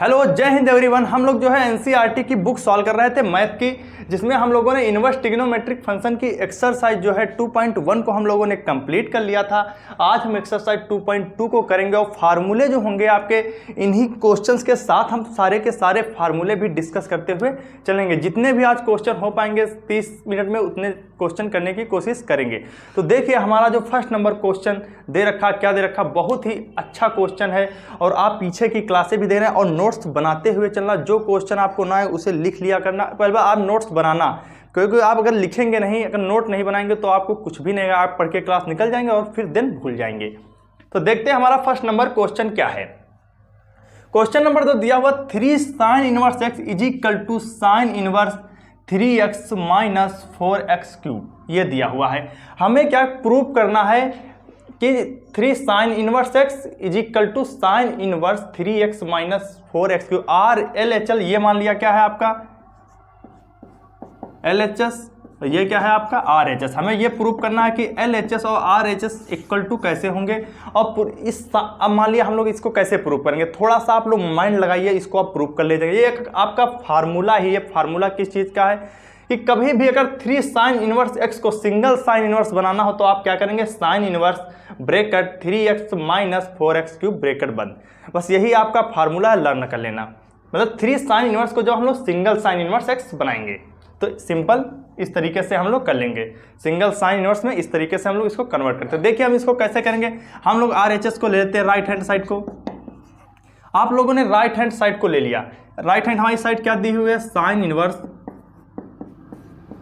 Hello, जय Hind everyone. हम लोग जो है एनसीईआरटी की बुक सॉल्व कर रहे थे मैथ की, जिसमें हम लोगों ने इनवर्स ट्रिग्नोमेट्रिक फंक्शन की एक्सरसाइज जो है 2.1 को हम लोगों ने कंप्लीट कर लिया था। आज हम एक्सरसाइज 2.2 को करेंगे और फार्मूले जो होंगे आपके, इन्हीं क्वेश्चंस के साथ हम सारे के सारे फार्मूले भी डिस्कस करते हुए चलेंगे। जितने भी आज क्वेश्चन हो पाएंगे 30 मिनट में उतने क्वेश्चन करने की कोशिश करेंगे। तो देखिए हमारा जो फर्स्ट नंबर क्वेश्चन दे रखा, क्या दे रखा, बहुत ही अच्छा क्वेश्चन है और आप पीछे की क्लासें भी दे रहे हैं और नोट्स बनाते हुए चलना। जो क्वेश्चन आपको ना है उसे लिख लिया करना। पहले आप नोट्स बनाना, क्योंकि आप अगर लिखेंगे नहीं, अगर नोट नहीं बनाएंगे तो आपको कुछ भी नहीं, आप पढ़ के क्लास निकल जाएंगे और फिर दिन भूल जाएंगे। तो देखते हैं हमारा फर्स्ट नंबर क्वेश्चन क्या है। क्वेश्चन नंबर 2 दिया हुआ 3 sin inverse x is equal to sin inverse 3x minus 4x cube. ये दिया हुआ है। हमें क्या प्रूव करना है कि 3 sin inverse x is equal to sin inverse 3x minus 4x cube. RLHL ये मान लिया क्या है आपका LHS, तो ये क्या है आपका RHS। हमें ये प्रूव करना है कि LHS और RHS इक्वल टू कैसे होंगे। और अब मान लिया हम लोग इसको कैसे प्रूव करेंगे, थोड़ा सा आप लोग माइंड लगाइए, इसको आप प्रूव कर ले जाएंगे। ये एक आपका फार्मूला ही, ये फार्मूला किस चीज़ का है कि कभी भी अगर 3 sin इनवर्स x को सिंगल sin इनवर्स बनाना हो तो आप क्या करेंगे, sin inverse bracket 3x minus 4x cube bracket बंद। बस यही आपका फार्मूला है, लर्न कर लेना। मतलब 3 sin इनवर्स को जब हम लोग सिंगल sin इनवर्स x बनाएंगे तो सिंपल इस तरीके से हम लोग कर लेंगे। सिंगल sin इनवर्स में इस तरीके से हम लोग इसको कन्वर्ट करते हैं। देखिए हम इसको कैसे करेंगे। हम लोग RHS को ले लेते हैं, राइट हैंड साइड को। आप लोगों ने राइट हैंड साइड को ले लिया। राइट हैंड हमारी साइड क्या दी हुई है, sin inverse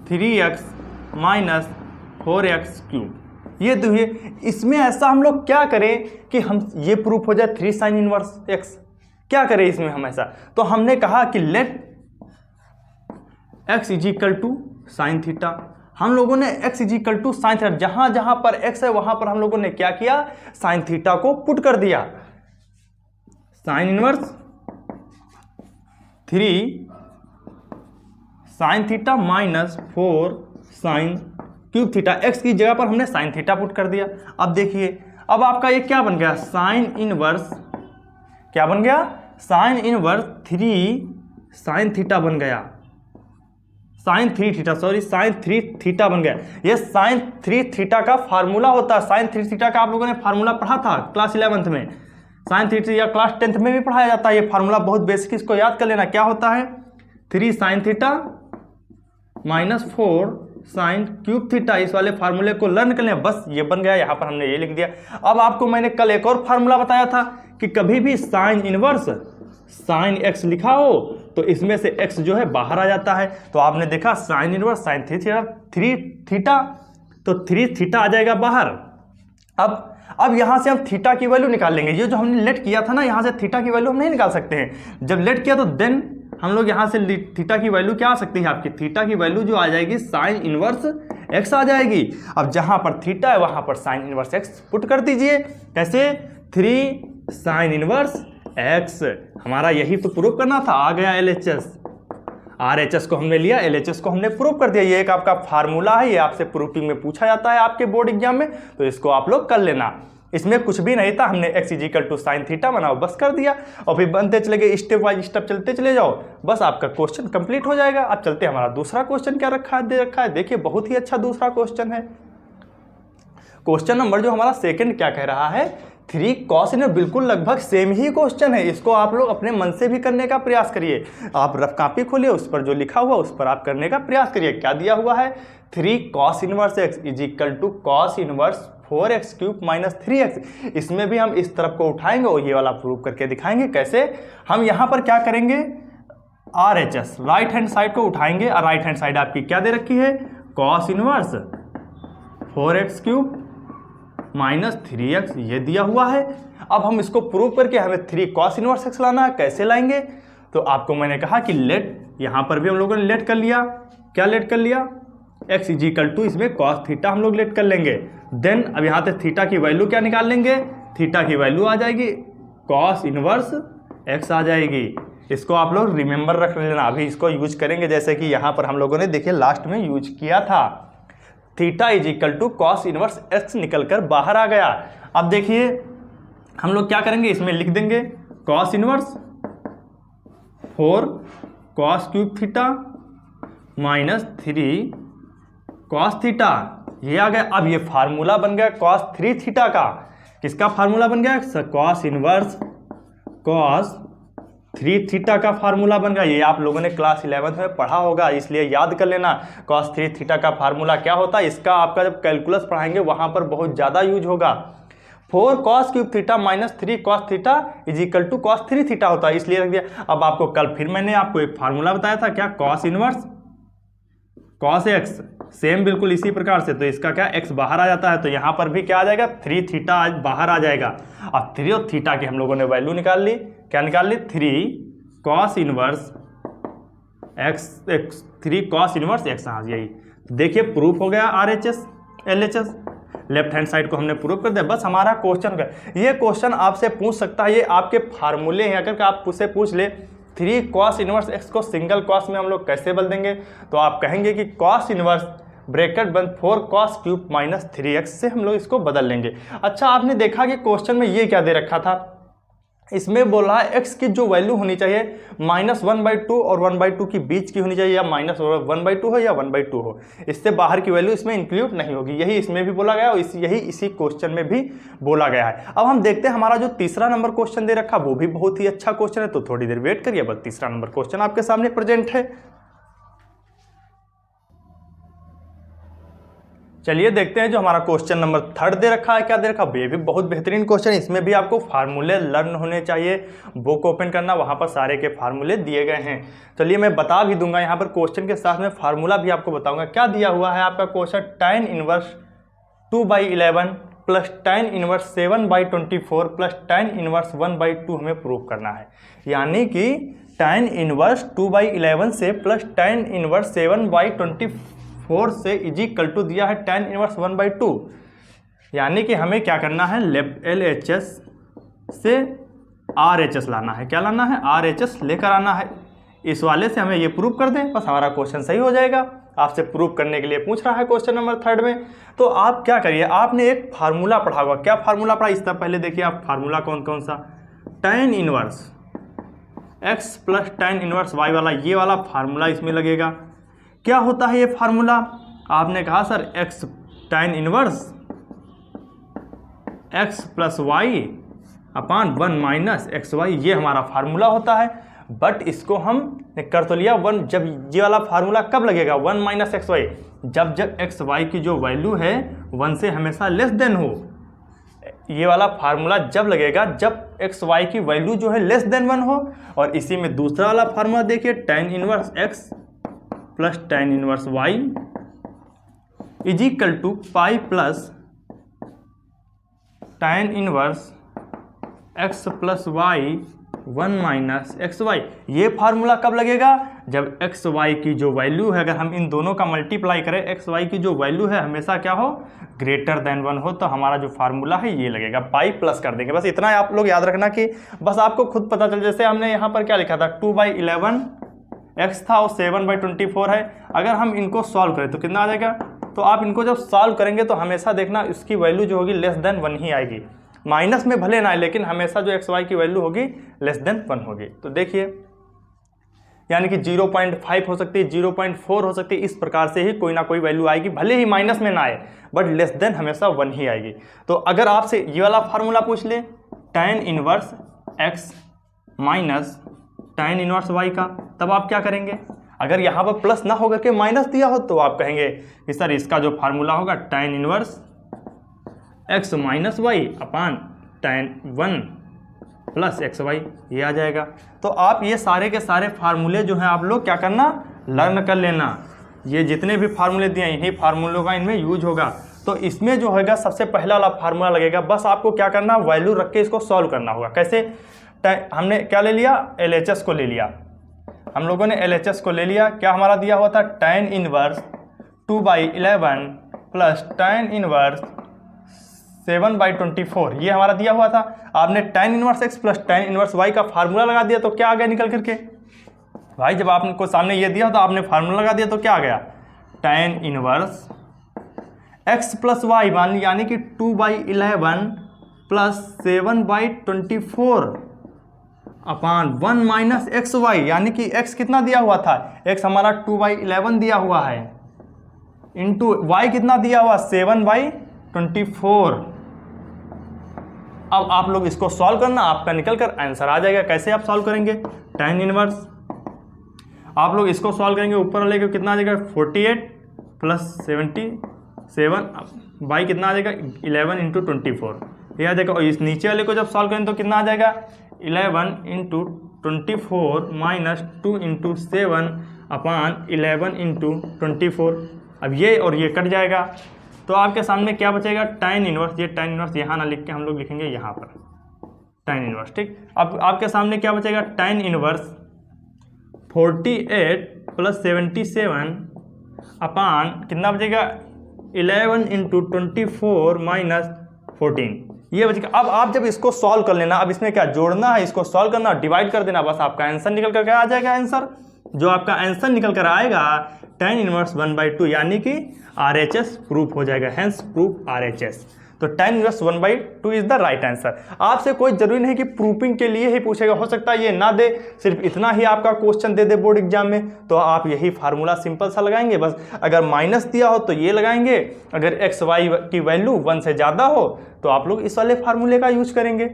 3x minus 4x cube. ये दी हुई। इसमें ऐसा हम लोग क्या करें कि हम ये प्रूफ हो जाए 3 sin इनवर्स x। क्या करें इसमें हम ऐसा, तो हमने कहा कि let x is equal to sine theta. हम लोगों ने x is equal to sine theta, जहां जहां पर x है वहां पर हम लोगों ने क्या किया, साइन थीटा को पुट कर दिया। Sine inverse 3 sine theta minus 4 sine cube theta, x की जगह पर हमने साइन थीटा पुट कर दिया। अब देखिए अब आपका ये क्या बन गया, साइन इनवर्स, क्या बन गया, साइन इनवर्स 3 साइन थीटा बन गया, sine 3 theta, sorry sine 3 theta बन गया। ये साइन 3 थीटा का फार्मूला होता है। साइन 3 थीटा का आप लोगों ने फार्मूला पढ़ा था क्लास 11th में, साइन 3 थीटा क्लास 10th में भी पढ़ाया जाता है। ये फार्मूला बहुत बेसिक, इसको याद कर लेना। क्या होता है, 3 sine theta minus 4 sine cube theta. इस वाले फार्मूले को लर्न कर लें। बस ये बन गया, यहाँ पर हमने ये लिख दिया। अब आपको मैंने कल एक और फार्मूला बताया था कि कभी भी साइन इनवर्स साइन x लिखा हो तो इसमें से x जो है बाहर आ जाता है। तो आपने देखा साइन इनवर्स साइन 3 थीटा, तो 3 थीटा आ जाएगा बाहर। अब यहां से हम थीटा की वैल्यू निकाल लेंगे। ये जो हमने लेट किया था ना, यहां से थीटा की वैल्यू हम नहीं निकाल सकते हैं। जब लेट किया तो देन हम लोग यहां से थीटा की वैल्यू क्या आ सकती है आपकी, थीटा की वैल्यू जो आ जाएगी साइन इनवर्स x आ जाएगी। अब जहां पर थीटा है वहां पर साइन इनवर्स x पुट कर दीजिए। कैसे, 3 साइन इनवर्स x। हमारा यही तो प्रूव करना था। आ गया LHS, RHS को हमने लिया, LHS को हमने प्रूव कर दिया। ये एक आपका फार्मूला है, ये आपसे प्रूफिंग में पूछा जाता है आपके बोर्ड एग्जाम में, तो इसको आप लोग कर लेना। इसमें कुछ भी नहीं था, हमने x is equal to sine theta बनाओ, बस कर दिया और फिर बनते चले गए, स्टेप बाय स्टेप चलते चले जाओ, बस आपका क्वेश्चन कंप्लीट हो जाएगा। अब चलते हैं, हमारा दूसरा क्वेश्चन क्या रखा है, दे रखा है। देखिए बहुत ही अच्छा दूसरा क्वेश्चन है। क्वेश्चन नंबर जो हमारा सेकंड क्या कह रहा है, 3 cos इनवर्स, बिल्कुल लगभग सेम ही क्वेश्चन है। इसको आप लोग अपने मन से भी करने का प्रयास करिए। आप रफ कॉपी खोलिए, उस पर जो लिखा हुआ उस पर आप करने का प्रयास करिए। क्या दिया हुआ है, 3 cos inverse x is equal to cos inverse 4x cube minus 3x। इसमें भी हम इस तरफ को उठाएंगे और ये वाला प्रूव करके दिखाएंगे। कैसे, हम यहाँ पर क्या करेंगे, RHS राइट हैंड साइड को उठाएंगे और राइट हैंड साइड आपकी क्या दे रखी है, cos inverse 4x cube minus 3x, ये दिया हुआ है। अब हम इसको प्रूव करके हमें 3 cos इनवर्स x लाना है। कैसे लाएंगे, तो आपको मैंने कहा कि लेट, यहाँ पर भी हम लोगों ने लेट कर लिया। क्या लेट कर लिया, x इज इक्वल टू, इसमें cos थीटा हम लोग लेट कर लेंगे। देन अब यहाँ से थीटा की वैल्यू क्या निकाल लेंगे, थीटा की वैल्यू आ जाएगी cos इनवर्स x आ जाएगी। इसको आप लोग रिमेंबर रख लेना, अभी इसको यूज करेंगे जैसे कि यहाँ पर हम लोगों ने देखिए लास्ट में यूज किया था। Theta is equal to cos inverse x निकल कर बाहर आ गया। अब देखिए हम लोग क्या करेंगे, इसमें लिख देंगे cos inverse 4 cos cube theta minus 3 cos theta, ये आ गया। अब ये फार्मूला बन गया कॉस 3 थीटा का। किसका फार्मूला बन गया? कॉस इनवर्स कॉस 3 थीटा का फार्मूला बन गया। ये आप लोगों ने क्लास 11th में पढ़ा होगा, इसलिए याद कर लेना। कॉस 3 थीटा का फार्मूला क्या होता है, इसका आपका जब कैलकुलस पढ़ाएंगे वहां पर बहुत ज़्यादा यूज होगा। 4 cos cube theta minus 3 cos theta is equal to cos 3 theta होता है, इसलिए रख दिया। अब आपको कल फिर मैंने आपको एक फार्मूला बताया था, क्या? Cos inverse cos x, same बिल्कुल इसी प्रकार से। तो इसका क्या, एक्स बाहर आ जाता है, तो यहाँ पर भी क्या आ जाएगा, 3 थीटा आज बाहर आ जाएगा। अब 3 और थीटा की हम लोगों ने वैल्यू निकाल ली। क्या निकाल ली? 3 cos inverse x 3 cos inverse x. हाँ यही, देखिए प्रूफ हो गया RHS LHS। Left hand side को हमने प्रूफ कर दिया। बस हमारा क्वेश्चन का ये क्वेश्चन आपसे पूछ सकता है, ये आपके फार्मूले हैं। अगर आप उससे पूछ ले 3 कॉस इनवर्स एक्स को सिंगल कॉस में हम लोग कैसे बदल देंगे, तो आप कहेंगे कि कॉस इनवर्स ब्रैकेट बंद 4 कॉस क्यूब माइनस 3x से हम लोग इसको बदल लेंगे। अच्छा, आपने देखा कि क्वेश्चन में ये क्या दे रखा था, इसमें बोला है x की जो वैल्यू होनी चाहिए -1/2 और 1/2 के बीच की होनी चाहिए, या -1/2 हो या 1/2 हो, इससे बाहर की वैल्यू इसमें इंक्लूड नहीं होगी। यही इसमें भी बोला गया और यही इसी क्वेश्चन में भी बोला गया है। अब हम देखते हैं हमारा जो तीसरा नंबर क्वेश्चन दे रखा वो भी बहुत ही अच्छा क्वेश्चन है, तो थोड़ी देर वेट करिए, बस तीसरा नंबर क्वेश्चन आपके सामने प्रेजेंट है। चलिए देखते हैं जो हमारा क्वेश्चन नंबर 3 दे रखा है, क्या दे रखा है। ये भी बहुत बेहतरीन क्वेश्चन, इसमें भी आपको फार्मूले लर्न होने चाहिए। बुक ओपन करना, वहां पर सारे के फार्मूले दिए गए हैं। चलिए मैं बता भी दूंगा, यहाँ पर क्वेश्चन के साथ में फार्मूला भी आपको बताऊंगा। क्या दिया हुआ है आपका question, tan inverse 2/11 plus tan inverse 7/24 plus tan inverse 1/2 हमें प्रूव करना है। यानी कि tan इनवर्स 2/11 से प्लस tan इनवर्स 7/24 से इज इक्वल टू दिया है tan इनवर्स 1/2। यानी कि हमें क्या करना है, लेफ्ट LHS से RHS लाना है। क्या लाना है? RHS लेकर आना है। इस वाले से हमें ये प्रूव कर दें, बस हमारा क्वेश्चन सही हो जाएगा। आपसे प्रूव करने के लिए पूछ रहा है क्वेश्चन नंबर 3 में। तो आप क्या करिए, आपने एक फार्मूला पढ़ा होगा। क्या फार्मूला पढ़ा, इससे पहले देखिए आप फार्मूला कौन कौन सा, tan inverse x plus tan inverse y वाला, ये वाला फार्मूला इसमें लगेगा। क्या होता है ये फार्मूला, आपने कहा sir x tan inverse x plus y upon 1 minus x y, ये हमारा फार्मूला होता है। बट इसको हम कर तो लिया 1, जब ये वाला फार्मूला कब लगेगा, 1 माइनस एक्स वाई, जब एक्स वाई की जो वैल्यू है 1 से हमेशा लेस देन हो। ये वाला फार्मूला जब लगेगा जब एक्स वाई की वैल्यू जो है लेस देन 1 हो। और इसी में दूसरा वाला फार्मूला देखिए, tan inverse x plus tan inverse y is equal to pi plus tan inverse x plus y 1 minus x y. ये फार्मूला कब लगेगा, जब एक्स वाई की जो वैल्यू है, अगर हम इन दोनों का मल्टीप्लाई करें, एक्स वाई की जो वैल्यू है हमेशा क्या हो, ग्रेटर देन 1 हो, तो हमारा जो फार्मूला है ये लगेगा। पाई प्लस कर देंगे, बस इतना आप लोग याद रखना कि बस आपको खुद पता चल। जैसे हमने यहाँ पर क्या लिखा था, 2/11 x था और 7/24 है। अगर हम इनको सॉल्व करें तो कितना आ जाएगा, तो आप इनको जब सॉल्व करेंगे तो हमेशा देखना इसकी वैल्यू जो होगी लेस देन 1 ही आएगी। माइनस में भले ना आए, लेकिन हमेशा जो एक्स वाई की वैल्यू होगी लेस देन 1 होगी। तो देखिए, यानी कि 0.5 हो सकती है, 0.4 हो सकती है, इस प्रकार से ही कोई ना कोई वैल्यू आएगी, भले ही माइनस में ना आए, बट लेस देन हमेशा 1 ही आएगी। तो अगर आपसे ये वाला फार्मूला पूछ ले, tan inverse x minus tan inverse y का, तब आप क्या करेंगे, अगर यहाँ पर प्लस ना होकर के माइनस दिया हो तो आप कहेंगे कि सर इसका जो फार्मूला होगा tan inverse x minus y upon tan 1 plus x y, ये आ जाएगा। तो आप ये सारे के सारे फार्मूले जो हैं आप लोग क्या करना, लर्न कर लेना। ये जितने भी फार्मूले दिए हैं इन्हीं फार्मूलों का इनमें यूज होगा। तो इसमें जो होगा सबसे पहला वाला फार्मूला लगेगा, बस आपको क्या करना, वैल्यू रख के इसको सॉल्व करना होगा। कैसे, हमने क्या ले लिया, LHS को ले लिया, हम लोगों ने LHS को ले लिया। क्या हमारा दिया हुआ था, tan inverse 2/11 plus tan inverse 7/24, ये हमारा दिया हुआ था। आपने tan inverse x plus tan inverse y का फार्मूला लगा दिया, तो क्या आ गया निकल करके भाई, जब आपको सामने ये दिया तो आपने फार्मूला लगा दिया, तो क्या आ गया, tan inverse x plus y, मान ली, यानी कि 2/11 plus 7/24 upon 1 minus x y, यानी कि x कितना दिया हुआ था, x हमारा 2/11 दिया हुआ है, इंटू y कितना दिया हुआ 7/24। अब आप लोग इसको सॉल्व करना, आपका निकल कर आंसर आ जाएगा। कैसे आप सॉल्व करेंगे, tan इनवर्स आप लोग इसको सॉल्व करेंगे, ऊपर वाले को कितना आ जाएगा 48 प्लस 77 बाई कितना आ जाएगा 11 इंटू 24, ये आ जाएगा। और इस नीचे वाले को जब सॉल्व करें तो कितना आ जाएगा 11 इंटू 24 माइनस 2 इंटू 7 अपान 11 इंटू 24। अब ये और ये कट जाएगा, तो आपके सामने क्या बचेगा, tan इनवर्स। ये tan इनवर्स यहाँ ना लिख के हम लोग लिखेंगे यहाँ पर tan इनवर्स, ठीक। अब आपके सामने क्या बचेगा, tan इनवर्स 48 प्लस 77 अपान कितना बचेगा 11 इंटू 24 माइनस 14, ये बचेगा। अब आप जब इसको सॉल्व कर लेना, अब इसमें क्या जोड़ना है, इसको सॉल्व करना, डिवाइड कर देना, बस आपका आंसर निकल कर आ जाएगा। आंसर जो आपका आंसर निकल कर आएगा tan इनवर्स 1/2, यानी कि RHS प्रूफ हो जाएगा, हेंस प्रूफ RHS। तो tan inverse 1/2 is the right answer. आपसे कोई जरूरी नहीं कि प्रूफिंग के लिए ही पूछेगा, हो सकता है ये ना दे, सिर्फ इतना ही आपका क्वेश्चन दे दे बोर्ड एग्जाम में, तो आप यही फार्मूला सिंपल सा लगाएंगे बस। अगर माइनस दिया हो तो ये लगाएंगे, अगर एक्स वाई की वैल्यू 1 से ज़्यादा हो तो आप लोग इस वाले फार्मूले का यूज करेंगे,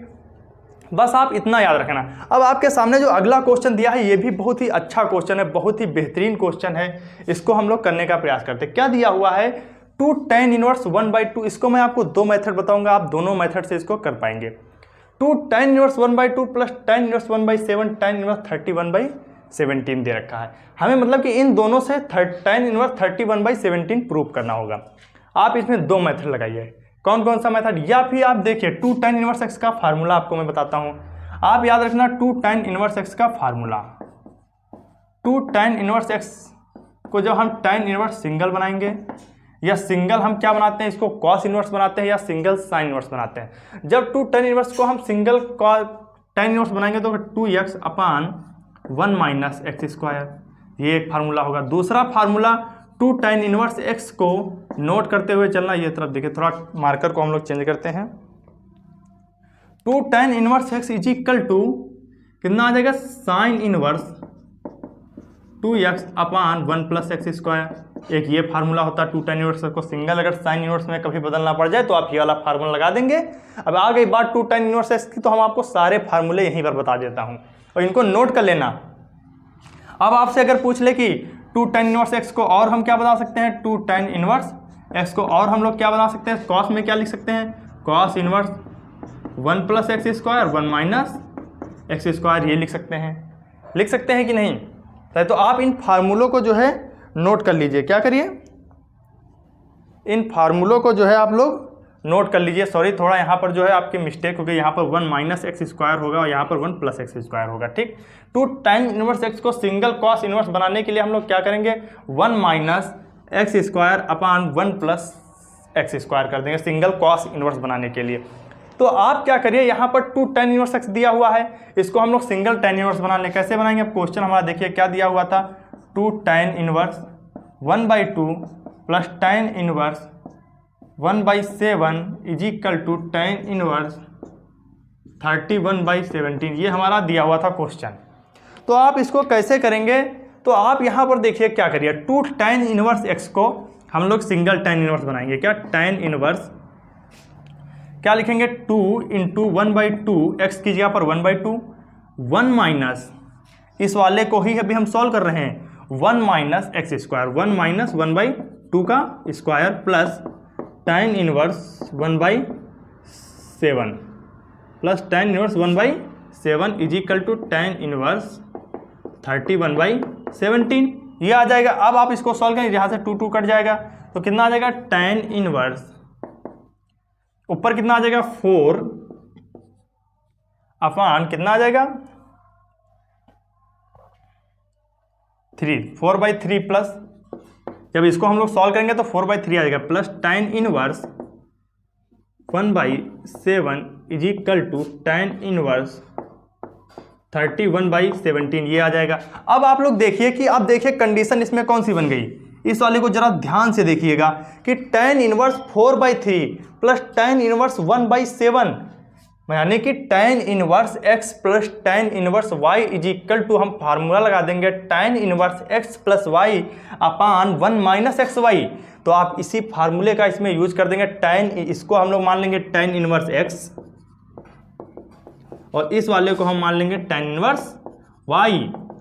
बस आप इतना याद रखना। अब आपके सामने जो अगला क्वेश्चन दिया है ये भी बहुत ही अच्छा क्वेश्चन है, बहुत ही बेहतरीन क्वेश्चन है, इसको हम लोग करने का प्रयास करते हैं। क्या दिया हुआ है 2 tan इनवर्स 1/2, इसको मैं आपको 2 मेथड बताऊंगा, आप दोनों मेथड से इसको कर पाएंगे। 2 tan inverse 1/2 plus tan inverse 1/7, tan inverse 31/17 दे रखा है हमें, मतलब कि इन दोनों से tan इनवर्स 31/17 प्रूव करना होगा। आप इसमें 2 मेथड लगाइए, कौन कौन सा मेथड, या फिर आप देखिए 2 tan इनवर्स x का फार्मूला आपको मैं बताता हूं। आप याद रखना 2 tan इनवर्स x का फार्मूला, 2 tan इनवर्स x को जब हम tan इनवर्स सिंगल बनाएंगे, या सिंगल हम क्या बनाते हैं, इसको cos इनवर्स बनाते हैं या सिंगल sin इनवर्स बनाते हैं। जब 2 tan इनवर्स को हम सिंगल tan इनवर्स बनाएंगे तो 2x upon 1 minus x square, ये एक फार्मूला होगा। दूसरा फार्मूला 2 tan इनवर्स x को नोट करते हुए चलना, ये तरफ देखिए, थोड़ा मार्कर को हम लोग चेंज करते हैं। 2 tan inverse x is equal to कितना आ जाएगा sine inverse 2x upon 1 plus x square, एक ये फार्मूला होता है 2 tan इनवर्स को सिंगल, अगर साइन इनवर्स में कभी बदलना पड़ जाए तो आप ये वाला फार्मूला लगा देंगे। अब आ गई बात 2 tan इनवर्स x की, तो हम आपको सारे फार्मूले यहीं पर बता देता हूँ और इनको नोट कर लेना। अब आपसे अगर पूछ ले कि 2 tan इनवर्स x को और हम क्या बता सकते हैं, 2 tan इनवर्स x को और हम लोग क्या बना सकते हैं, cos में क्या लिख सकते हैं, cos inverse 1 plus x square 1 minus x square, ये लिख सकते हैं कि नहीं। तो आप इन फार्मूलों को जो है नोट कर लीजिए, क्या करिए, इन फार्मूलों को जो है आप लोग नोट कर लीजिए। सॉरी, थोड़ा यहाँ पर जो है आपकी मिस्टेक हो गई, यहाँ पर 1 माइनस एक्स स्क्वायर होगा और यहाँ पर 1 प्लस एक्स स्क्वायर होगा, ठीक। 2 tan इनवर्स x को सिंगल cos इनवर्स बनाने के लिए हम लोग क्या करेंगे, 1 minus x square upon 1 plus x square कर देंगे सिंगल cos इनवर्स बनाने के लिए। तो आप क्या करिए, यहाँ पर 2 tan इनवर्स x दिया हुआ है, इसको हम लोग सिंगल tan इनवर्स बना लें। कैसे बनाएंगे, अब क्वेश्चन हमारा देखिए क्या दिया हुआ था, 2 tan inverse 1/2 plus tan inverse 1/7 is equal to tan inverse 31/17, ये हमारा दिया हुआ था क्वेश्चन। तो आप इसको कैसे करेंगे, तो आप यहाँ पर देखिए क्या करिए, 2 tan इनवर्स x को हम लोग सिंगल tan इनवर्स बनाएंगे। क्या, tan इनवर्स क्या लिखेंगे, 2 इंटू 1/2 x की जगह पर 1/2, 1 माइनस इस वाले को ही अभी हम सॉल्व कर रहे हैं, 1 माइनस एक्स स्क्वायर, 1 माइनस 1/2 का square plus tan inverse 1/7 plus tan inverse 1/7 is equal to tan inverse 31/17, ये आ जाएगा। अब आप इसको सॉल्व करें, यहाँ से 2 कट जाएगा तो कितना आ जाएगा, tan इनवर्स ऊपर कितना आ जाएगा 4 अपान कितना आ जाएगा 3, 4/3 प्लस, जब इसको हम लोग सॉल्व करेंगे तो 4/3 आ जाएगा plus tan inverse 1/7 is equal to tan inverse 31/17, ये आ जाएगा। अब आप लोग देखिए कि अब देखिए कंडीशन इसमें कौन सी बन गई, इस वाले को जरा ध्यान से देखिएगा कि tan inverse 4/3 plus tan inverse 1/7, यानी कि tan inverse x plus tan inverse y is equal to, हम फार्मूला लगा देंगे tan inverse x plus y upon 1 minus x y. तो आप इसी फार्मूले का इसमें यूज कर देंगे। tan, इसको हम लोग मान लेंगे tan इनवर्स x और इस वाले को हम मान लेंगे tan इनवर्स y,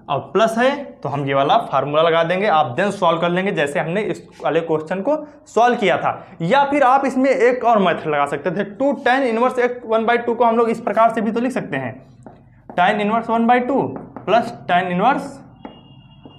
और प्लस है तो हम ये वाला फार्मूला लगा देंगे। आप देन सॉल्व कर लेंगे जैसे हमने इस वाले क्वेश्चन को सॉल्व किया था। या फिर आप इसमें एक और मेथड लगा सकते थे, 2 tan इनवर्स x 1/2 को हम लोग इस प्रकार से भी तो लिख सकते हैं, tan inverse 1/2 plus tan inverse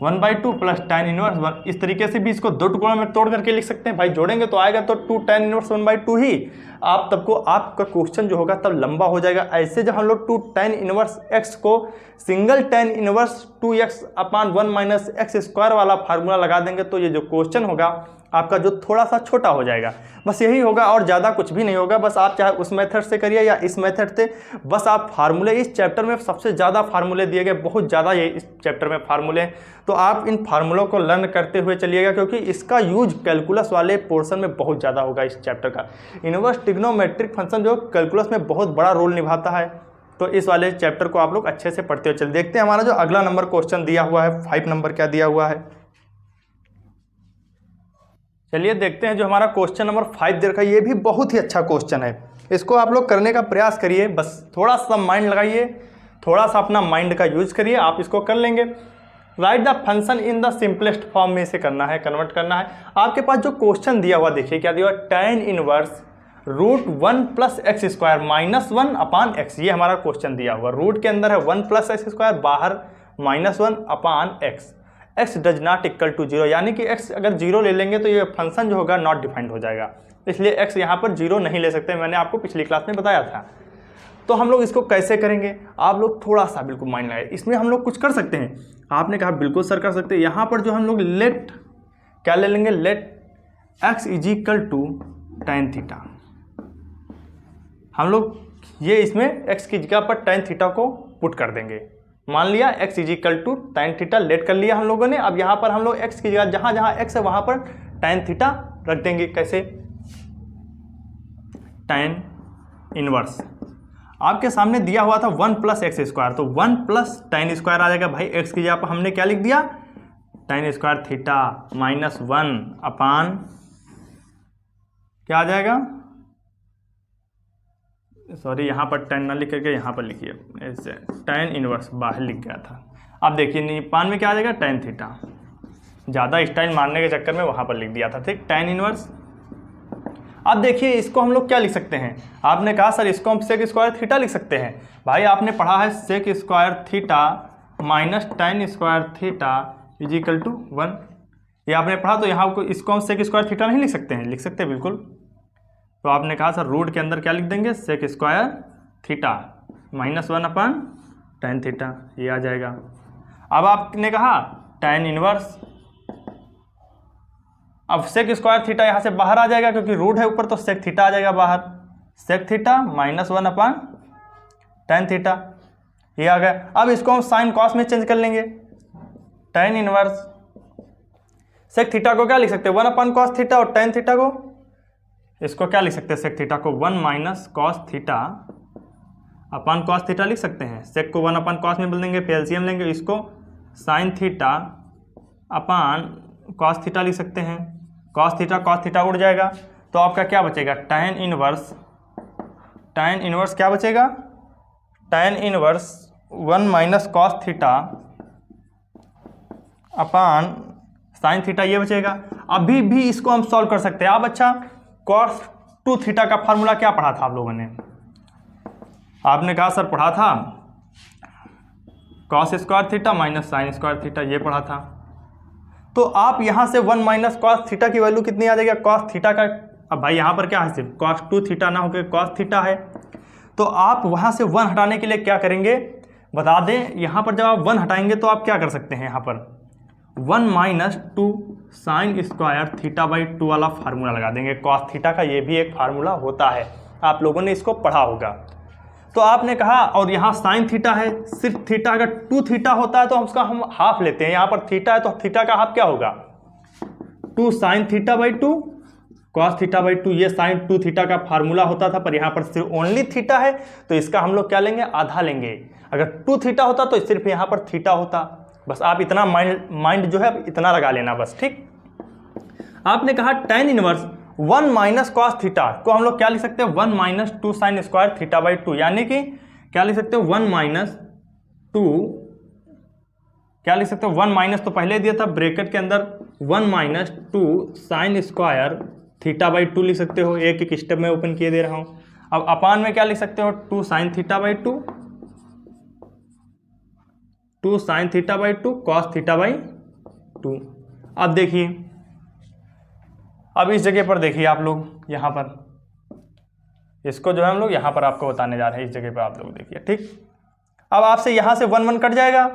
1/2 plus tan inverse 1। इस तरीके से भी इसको दो टुकड़ों में तोड़ करके लिख सकते हैं। भाई जोड़ेंगे तो आएगा तो 2 tan इनवर्स 1/2 ही। आप तब को आपका क्वेश्चन जो होगा तब लंबा हो जाएगा। ऐसे जब हम लोग 2 tan इनवर्स x को single tan inverse 2x upon 1 minus x square वाला फार्मूला लगा देंगे तो ये जो क्वेश्चन होगा आपका जो थोड़ा सा छोटा हो जाएगा। बस यही होगा और ज़्यादा कुछ भी नहीं होगा। बस आप चाहे उस मेथड से करिए या इस मेथड से, बस आप फार्मूले, इस चैप्टर में सबसे ज़्यादा फार्मूले दिए गए, बहुत ज़्यादा ये इस चैप्टर में फार्मूले हैं। तो आप इन फार्मूलों को लर्न करते हुए चलिएगा क्योंकि इसका यूज कैलकुलस वाले पोर्शन में बहुत ज़्यादा होगा। इस चैप्टर का इनवर्स ट्रिग्नोमेट्रिक फंक्शन जो कैलकुलस में बहुत बड़ा रोल निभाता है। तो इस वाले चैप्टर को आप लोग अच्छे से पढ़ते हुए चलिए। देखते हैं हमारा जो अगला नंबर क्वेश्चन दिया हुआ है 5 नंबर क्या दिया हुआ है। चलिए देखते हैं जो हमारा क्वेश्चन नंबर 5 दे रखा है। ये भी बहुत ही अच्छा क्वेश्चन है, इसको आप लोग करने का प्रयास करिए। बस थोड़ा सा माइंड लगाइए, थोड़ा सा अपना माइंड का यूज करिए, आप इसको कर लेंगे। Right the function in the simplest form में से करना है, कन्वर्ट करना है। आपके पास जो क्वेश्चन दिया हुआ देखिए क्या दिया हुआ, tan inverse √1 plus x square minus 1 upon x. ये हमारा क्वेश्चन दिया हुआ, रूट के अंदर है 1 प्लस एक्स स्क्वायर, बाहर -1 upon x. x does not equal to 0, यानी कि x अगर 0 ले लेंगे तो ये फंक्शन जो होगा नॉट डिफाइंड हो जाएगा, इसलिए x यहाँ पर 0 नहीं ले सकते। मैंने आपको पिछली क्लास में बताया था। तो हम लोग इसको कैसे करेंगे, आप लोग थोड़ा सा बिल्कुल माइंड लगाए। इसमें हम लोग कुछ कर सकते हैं। आपने कहा बिल्कुल सर कर सकते हैं। यहाँ पर जो हम लोग लेट क्या ले लेंगे, let x is equal to tan theta. हम लोग ये इसमें x की जगह पर tan थीटा को पुट कर देंगे। मान लिया x is equal to tan theta let कर लिया हम लोगों ने। अब यहाँ पर हम लोग x की जगह जहाँ जहाँ x है वहाँ पर tan थीटा रख देंगे। कैसे, tan इनवर्स आपके सामने दिया हुआ था 1 प्लस एक्स स्क्वायर, तो 1 प्लस tan स्क्वायर आ जाएगा। भाई x की जगह पर हमने क्या लिख दिया, tan स्क्वायर थीटा -1 अपान क्या आ जाएगा, सॉरी यहाँ पर tan ना लिख करके यहाँ पर लिखिए, ऐसे tan इनवर्स बाहर लिख गया था। अब देखिए निपान में क्या आ जाएगा, tan थीटा। ज़्यादा स्टाइल मारने के चक्कर में वहाँ पर लिख दिया था, ठीक, tan इनवर्स। अब देखिए इसको हम लोग क्या लिख सकते हैं, आपने कहा सर इसको हम सेक स्क्वायर थीटा लिख सकते हैं। भाई आपने पढ़ा है sec square theta minus tan square theta is equal to 1, ये आपने पढ़ा। तो यहाँ को इसको हम सेक स्क्वायर थीटा नहीं लिख सकते हैं, लिख सकते हैं बिल्कुल। तो आपने कहा सर रूट के अंदर क्या लिख देंगे, सेक स्क्वायर थीटा -1 अपान tan थीटा, ये आ जाएगा। अब आपने कहा tan इनवर्स, अब सेक स्क्वायर थीटा यहाँ से बाहर आ जाएगा क्योंकि रूट है ऊपर, तो सेक थीटा आ जाएगा बाहर, सेक थीटा -1 अपान tan थीटा, ये आ गया। अब इसको हम साइन कॉस में चेंज कर लेंगे। tan इनवर्स सेक थीटा को क्या लिख सकते हैं, 1 अपान कॉस थीटा, और tan थीटा को इसको क्या लिख सकते हैं, सेक थीटा को 1 minus cos theta upon cos theta लिख सकते हैं। सेक को 1 अपान कॉस में बदल देंगे, फिर एलसीएम लेंगे, इसको sine theta upon cos theta लिख सकते हैं। कॉस थीटा उड़ जाएगा, तो आपका क्या बचेगा, tan इनवर्स क्या बचेगा, tan inverse 1 minus cos theta upon sine theta, ये बचेगा। अभी भी इसको हम सॉल्व कर सकते हैं। अब अच्छा cos 2 थीटा का फार्मूला क्या पढ़ा था आप लोगों ने, आपने कहा सर पढ़ा था cos square theta minus sine square theta, ये पढ़ा था। तो आप यहाँ से 1 माइनस कॉस थीटा की वैल्यू कितनी आ जाएगी, cos थीटा का, अब भाई यहाँ पर क्या है, सिर्फ cos 2 थीटा ना होकर cos थीटा है। तो आप वहाँ से 1 हटाने के लिए क्या करेंगे बता दें, यहाँ पर जब आप 1 हटाएंगे तो आप क्या कर सकते हैं, यहाँ पर 1 minus 2 sine square theta by 2 वाला फार्मूला लगा देंगे। कॉस थीटा का ये भी एक फार्मूला होता है, आप लोगों ने इसको पढ़ा होगा। तो आपने कहा, और यहाँ साइन थीटा है, सिर्फ थीटा अगर 2 थीटा होता है तो उसका हम हाफ लेते हैं। यहाँ पर थीटा है तो थीटा का हाफ क्या होगा, 2 sine theta by 2 cos theta by 2, ये sin 2 थीटा का फार्मूला होता था, पर यहाँ पर सिर्फ ओनली थीटा है तो इसका हम लोग क्या लेंगे, आधा लेंगे। अगर 2 थीटा होता तो सिर्फ यहाँ पर थीटा होता। बस आप इतना माइंड जो है इतना लगा लेना बस, ठीक। आपने कहा tan inverse 1 minus cos theta को हम लोग क्या लिख सकते हैं, 1 minus 2 sine square theta by 2, यानी कि क्या लिख सकते हो, 1 माइनस 2, क्या लिख सकते हो, 1 माइनस तो पहले दिया था ब्रैकेट के अंदर, 1 minus 2 sine square theta by 2 लिख सकते हो, एक एक स्टेप में ओपन किए दे रहा हूं। अब अपान में क्या लिख सकते हो, 2 sine theta by 2, 2 sine theta by 2 cos theta by 2। अब देखिए, अब इस जगह पर देखिए आप लोग, यहाँ पर इसको जो है हम लोग यहाँ पर आपको बताने जा रहे हैं, इस जगह पर आप लोग देखिए, ठीक। अब आपसे यहाँ से 1 1 कट जाएगा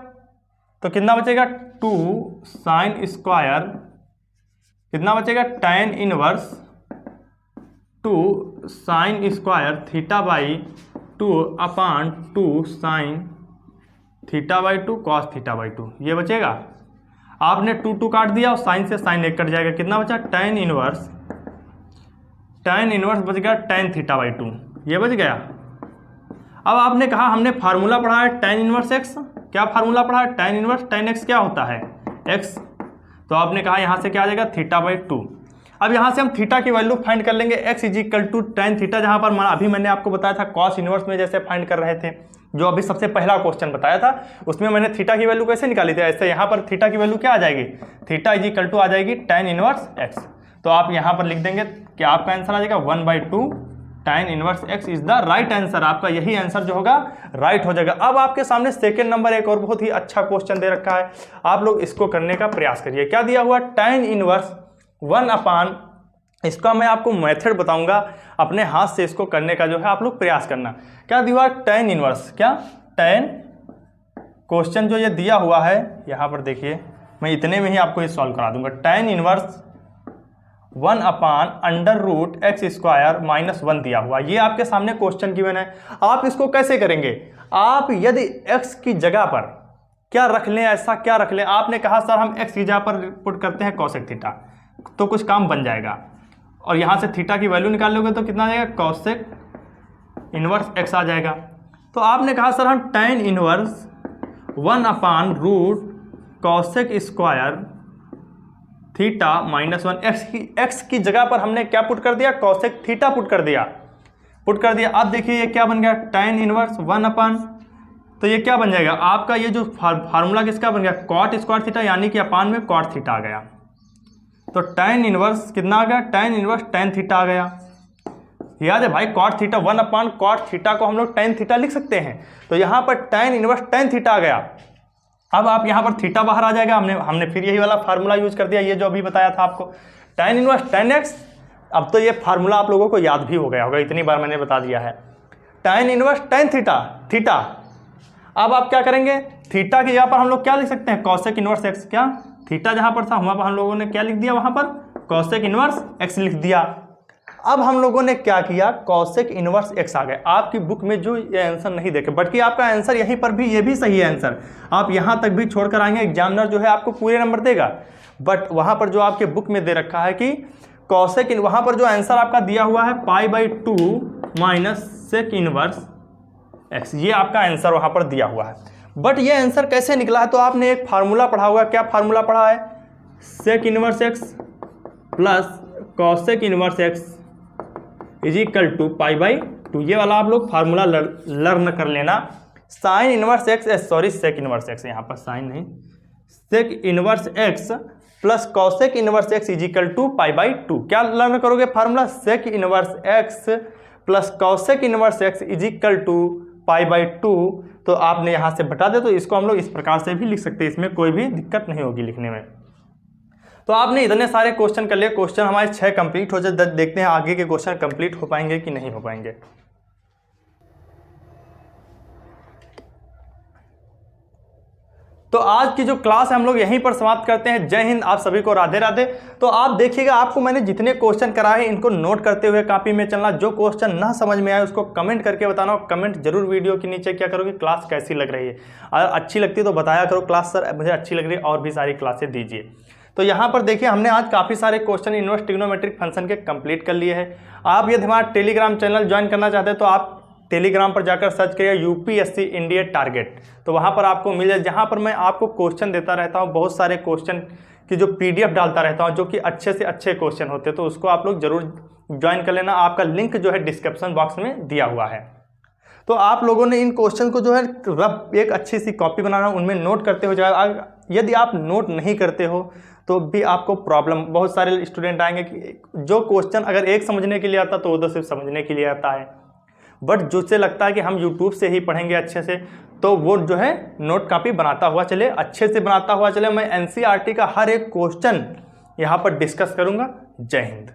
तो कितना बचेगा, 2 साइन स्क्वायर, कितना बचेगा, tan inverse 2 sine square theta by 2 upon 2 sine theta by 2 cos theta by 2, ये बचेगा। आपने 2 2 काट दिया और साइन से साइन 1 कट जाएगा, कितना बचा, tan इनवर्स बच गया tan थीटा बाई 2, ये बच गया। अब आपने कहा हमने फार्मूला पढ़ा है tan इनवर्स x, क्या फार्मूला पढ़ा है, tan इनवर्स tan x क्या होता है, x, तो आपने कहा यहाँ से क्या आ जाएगा, थीटा बाई 2। अब यहाँ से हम थीटा की वैल्यू फाइंड कर लेंगे, x is equal to tan theta, जहाँ पर अभी मैंने आपको बताया था कॉस इनवर्स में जैसे फाइंड कर रहे थे, जो अभी सबसे पहला क्वेश्चन बताया था उसमें मैंने थीटा की वैल्यू कैसे निकाली थी, ऐसे यहाँ पर थीटा की वैल्यू क्या आ जाएगी, थीटा इज इक्वल टू आ जाएगी tan इनवर्स x। तो आप यहाँ पर लिख देंगे कि आपका आंसर आ जाएगा 1/2 tan inverse x is the right answer, आपका यही आंसर जो होगा राइट हो जाएगा। अब आपके सामने सेकंड नंबर एक और बहुत ही अच्छा क्वेश्चन दे रखा है, आप लोग इसको करने का प्रयास करिए। क्या दिया हुआ, tan इनवर्स 1 अपान, इसका मैं आपको मेथड बताऊंगा, अपने हाथ से इसको करने का जो है आप लोग प्रयास करना। क्या दिया हुआ, tan इनवर्स, क्या tan, क्वेश्चन जो ये दिया हुआ है यहाँ पर देखिए, मैं इतने में ही आपको ये सॉल्व करा दूंगा। tan inverse 1 upon under root x square minus 1 दिया हुआ, ये आपके सामने क्वेश्चन गिवन है। आप इसको कैसे करेंगे, आप यदि x की जगह पर क्या रख लें, ऐसा क्या रख लें, आपने कहा सर हम x की जगह पर पुट करते हैं कोसेक थीटा, तो कुछ काम बन जाएगा, और यहाँ से थीटा की वैल्यू निकाल लोगे तो कितना आ जाएगा, कोसेक इनवर्स x आ जाएगा। तो आपने कहा सर हम tan inverse 1 upon root cosec square theta minus 1, x की जगह पर हमने क्या पुट कर दिया, कोसेक थीटा पुट कर दिया। अब देखिए ये क्या बन गया, tan इनवर्स 1 अपान, तो ये क्या बन जाएगा आपका, ये जो फार्मूला किसका बन गया, कॉट स्क्वायर थीटा, यानी कि अपान में कॉट थीटा आ गया। तो tan इनवर्स कितना आ गया, tan इनवर्स tan थीटा आ गया। याद है भाई, कॉट थीटा 1 अपान कॉट थीटा को हम लोग tan थीटा लिख सकते हैं, तो यहाँ पर tan इनवर्स tan थीटा आ गया। अब आप यहाँ पर थीटा बाहर आ जाएगा, हमने फिर यही वाला फार्मूला यूज कर दिया, ये जो अभी बताया था आपको, tan इनवर्स tan x। अब तो ये फार्मूला आप लोगों को याद भी हो गया होगा, इतनी बार मैंने बता दिया है, tan इनवर्स tan थीटा। अब आप क्या करेंगे, थीटा की जगह पर हम लोग क्या लिख सकते हैं, कोसेक इनवर्स x, क्या थीटा जहाँ पर था वहाँ पर हम लोगों ने क्या लिख दिया, वहाँ पर कोसेक इनवर्स x लिख दिया। अब हम लोगों ने क्या किया, कोसेक इनवर्स x आ गए। आपकी बुक में जो ये आंसर नहीं देखे, बल्कि आपका आंसर यहीं पर भी, ये भी सही है आंसर, आप यहाँ तक भी छोड़कर आएंगे, एग्जामिनर जो है आपको पूरे नंबर देगा, बट वहाँ पर जो आपके बुक में दे रखा है कि कोसेक, वहाँ पर जो आंसर आपका दिया हुआ है π/2 माइनस सेक इनवर्स x, ये आपका आंसर वहाँ पर दिया हुआ है। बट ये आंसर कैसे निकला है, तो आपने एक फार्मूला पढ़ा होगा, क्या फार्मूला पढ़ा है, sec inverse x plus cosec inverse x is equal to π/2, ये वाला आप लोग फार्मूला लर्न कर लेना। Sine inverse x, sorry sec inverse x, यहाँ पर साइन नहीं, sec inverse x plus cosec inverse x is equal to π/2। क्या लर्न करोगे formula, sec inverse x plus cosec inverse x is equal to π/2, तो आपने यहाँ से बता दे, तो इसको हम लोग इस प्रकार से भी लिख सकते हैं, इसमें कोई भी दिक्कत नहीं होगी लिखने में। तो आपने इतने सारे क्वेश्चन कर लिए, क्वेश्चन हमारे 6 कंप्लीट हो जाए, देखते हैं आगे के क्वेश्चन कंप्लीट हो पाएंगे कि नहीं हो पाएंगे। तो आज की जो क्लास है हम लोग यहीं पर समाप्त करते हैं। जय हिंद, आप सभी को राधे राधे। तो आप देखिएगा, आपको मैंने जितने क्वेश्चन कराए इनको नोट करते हुए कॉपी में चलना, जो क्वेश्चन ना समझ में आए उसको कमेंट करके बताना, और कमेंट जरूर वीडियो के नीचे क्या करोगे, क्लास कैसी लग रही है, अगर अच्छी लगती है तो बताया करो क्लास सर मुझे अच्छी लग रही है, और भी सारी क्लासें दीजिए। तो यहाँ पर देखिए हमने आज काफ़ी सारे क्वेश्चन इनवर्स ट्रिग्नोमेट्रिक फंक्शन के कंप्लीट कर लिए हैं। आप यदि हमारा टेलीग्राम चैनल ज्वाइन करना चाहते हैं तो आप टेलीग्राम पर जाकर सर्च करिए यूपीएससी इंडिया टारगेट, तो वहाँ पर आपको मिल जाए, जहाँ पर मैं आपको क्वेश्चन देता रहता हूँ, बहुत सारे क्वेश्चन की जो पीडीएफ डालता रहता हूँ जो कि अच्छे से अच्छे क्वेश्चन होते हैं, तो उसको आप लोग जरूर ज्वाइन कर लेना। आपका लिंक जो है डिस्क्रिप्शन बॉक्स में दिया हुआ है। तो आप लोगों ने इन क्वेश्चन को जो है रफ एक अच्छी सी कॉपी बनाना, उनमें नोट करते हो जाए। यदि आप नोट नहीं करते हो तो भी आपको प्रॉब्लम, बहुत सारे स्टूडेंट आएंगे कि जो क्वेश्चन अगर एक समझने के लिए आता तो वो तो सिर्फ समझने के लिए आता है, बट जिससे लगता है कि हम यूट्यूब से ही पढ़ेंगे अच्छे से, तो वो जो है नोट कॉपी बनाता हुआ चले, अच्छे से बनाता हुआ चले। मैं एनसीईआरटी का हर एक क्वेश्चन यहाँ पर डिस्कस करूँगा। जय हिंद।